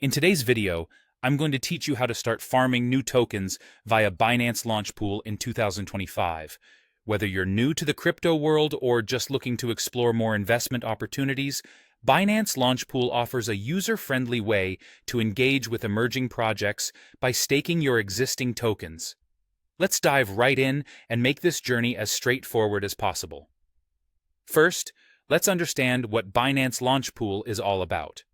In today's video, I'm going to teach you how to start farming new tokens via Binance Launchpool in 2025. Whether you're new to the crypto world or just looking to explore more investment opportunities, Binance Launchpool offers a user-friendly way to engage with emerging projects by staking your existing tokens. Let's dive right in and make this journey as straightforward as possible. First, let's understand what Binance Launchpool is all about.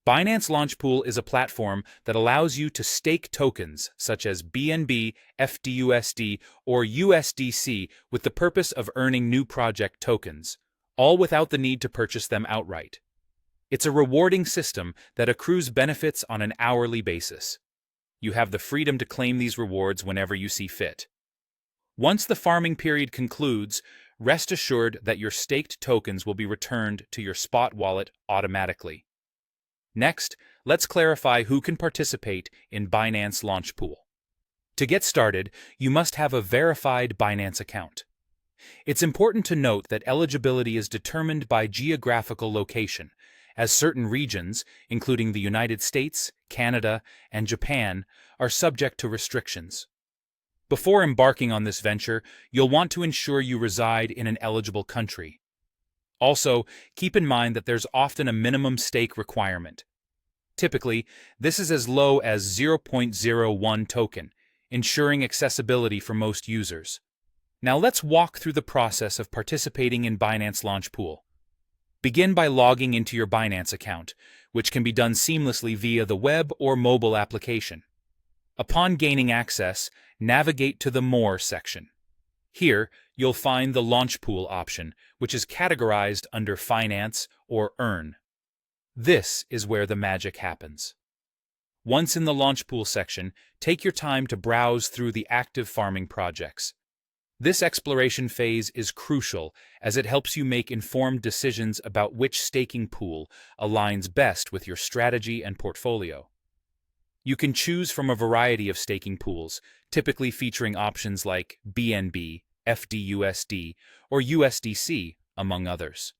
Binance Launchpool is a platform that allows you to stake tokens such as BNB, FDUSD, or USDC with the purpose of earning new project tokens, all without the need to purchase them outright. It's a rewarding system that accrues benefits on an hourly basis. You have the freedom to claim these rewards whenever you see fit. Once the farming period concludes, rest assured that your staked tokens will be returned to your spot wallet automatically. Next, let's clarify who can participate in Binance Launchpool. To get started, you must have a verified Binance account. It's important to note that eligibility is determined by geographical location, as certain regions, including the United States, Canada, and Japan, are subject to restrictions. Before embarking on this venture, you'll want to ensure you reside in an eligible country. Also, keep in mind that there's often a minimum stake requirement. Typically, this is as low as 0.01 token, ensuring accessibility for most users. Now let's walk through the process of participating in Binance Launchpool. Begin by logging into your Binance account, which can be done seamlessly via the web or mobile application. Upon gaining access, navigate to the More section. Here, you'll find the Launchpool option, which is categorized under Finance or Earn. This is where the magic happens. Once in the Launchpool section, take your time to browse through the active farming projects. This exploration phase is crucial as it helps you make informed decisions about which staking pool aligns best with your strategy and portfolio. You can choose from a variety of staking pools, typically featuring options like BNB, FDUSD, or USDC, among others.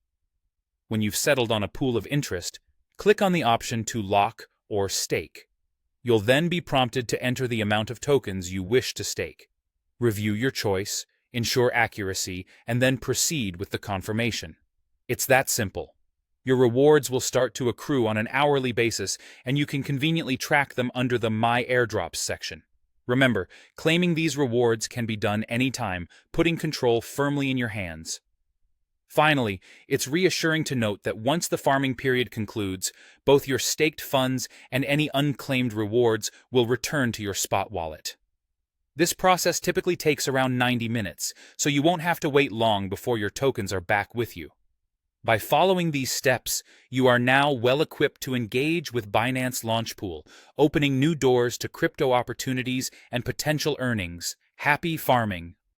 When you've settled on a pool of interest, click on the option to lock or stake. You'll then be prompted to enter the amount of tokens you wish to stake. Review your choice, ensure accuracy, and then proceed with the confirmation. It's that simple. Your rewards will start to accrue on an hourly basis, and you can conveniently track them under the My Airdrops section. Remember, claiming these rewards can be done anytime, putting control firmly in your hands. Finally, it's reassuring to note that once the farming period concludes, both your staked funds and any unclaimed rewards will return to your spot wallet. This process typically takes around 90 minutes, so you won't have to wait long before your tokens are back with you. By following these steps, you are now well equipped to engage with Binance Launchpool, opening new doors to crypto opportunities and potential earnings. Happy farming!